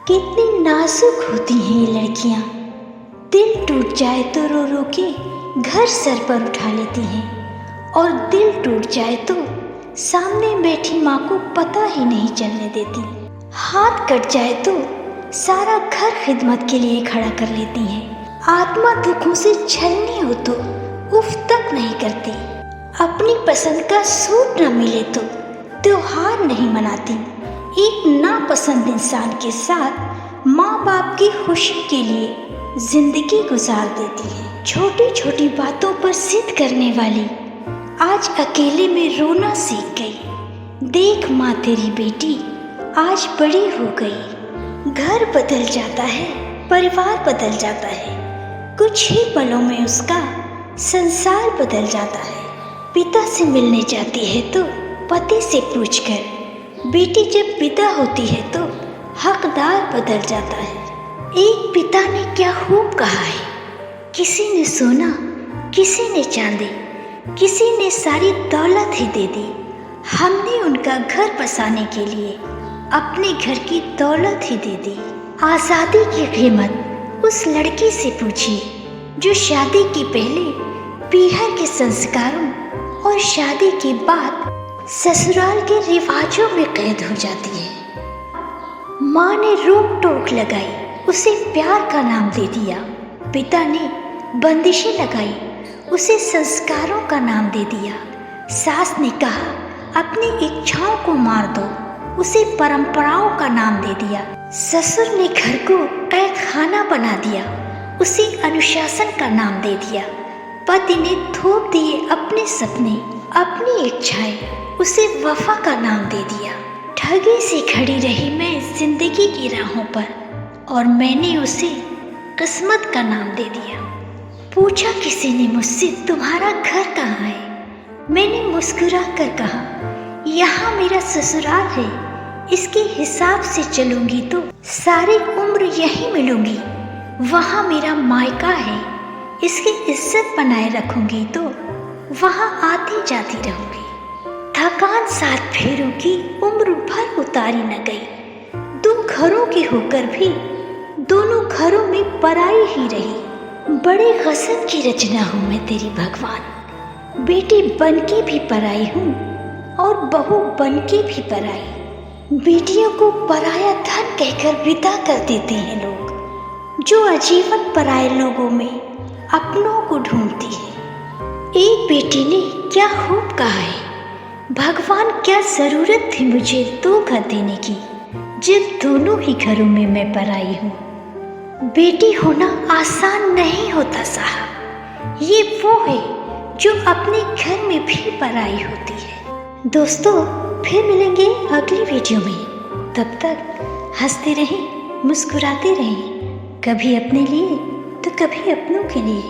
कितनी नाजुक होती हैं ये लड़कियां। दिल टूट जाए तो रो रो के घर सर पर उठा लेती हैं, और दिल टूट जाए तो सामने बैठी माँ को पता ही नहीं चलने देती। हाथ कट जाए तो सारा घर खिदमत के लिए खड़ा कर लेती हैं। आत्मा दुखों से छलनी हो तो उफ तक नहीं करती। अपनी पसंद का सूट न मिले तो त्योहार नहीं मनाती। एक नापसंद इंसान के साथ माँ बाप की खुशी के लिए जिंदगी गुजार देती है। छोटी छोटी बातों पर जिद करने वाली आज अकेले में रोना सीख गई। देख माँ, तेरी बेटी आज बड़ी हो गई। घर बदल जाता है, परिवार बदल जाता है, कुछ ही पलों में उसका संसार बदल जाता है। पिता से मिलने जाती है तो पति से पूछकर, बेटी जब पिता होती है तो हकदार बदल जाता है। एक पिता ने क्या खूब कहा है, किसी ने सोना, किसी ने चांदी, किसी ने सारी दौलत ही दे दी। हमने उनका घर बसाने के लिए अपने घर की दौलत ही दे दी। आज़ादी की कीमत उस लड़की से पूछी जो शादी के पहले पीहर के संस्कारों और शादी के बाद ससुराल के रिवाजों में कैद हो जाती है। माँ ने रोक टोक लगाई, उसे प्यार का नाम दे दिया। पिता ने बंदिशें लगाई, उसे संस्कारों का नाम दे दिया। सास ने कहा अपनी इच्छाओं को मार दो, उसे परंपराओं का नाम दे दिया। ससुर ने घर को कैद खाना बना दिया, उसे अनुशासन का नाम दे दिया। पति ने थोप दिए अपने सपने, अपनी इच्छाएं, उसे वफा का नाम दे दिया। ठगी से खड़ी रही मैं जिंदगी की राहों पर, और मैंने उसे किस्मत का नाम दे दिया। पूछा किसी ने मुझसे, तुम्हारा घर कहाँ है? मैंने मुस्कुरा कर कहा, यहाँ मेरा ससुराल है। इसके हिसाब से चलूंगी तो सारी उम्र यहीं मिलूंगी। वहाँ मेरा मायका है, इसकी इज्जत बनाए रखूंगी तो वहाँ आती जाती रहूंगी। थकान साथ फेरों की उम्र भर उतारी न गई। दो घरों की होकर भी दोनों घरों में पराई ही रही। बड़े गजब की रचना हूँ मैं तेरी भगवान। बेटी बन के भी पराई हूँ और बहू बन के भी पराई। बेटियों को पराया धन कहकर विदा कर देते हैं लोग, जो आजीवन पराए लोगों में अपनों को ढूंढती है। एक बेटी ने क्या खूब कहा है, भगवान क्या जरूरत थी मुझे दो घर देने की, जब दोनों ही घरों में मैं पराई हूँ। बेटी होना आसान नहीं होता साहब, ये वो है जो अपने घर में भी पराई होती है। दोस्तों, फिर मिलेंगे अगली वीडियो में। तब तक हंसते रहें, मुस्कुराते रहें, कभी अपने लिए तो कभी अपनों के लिए।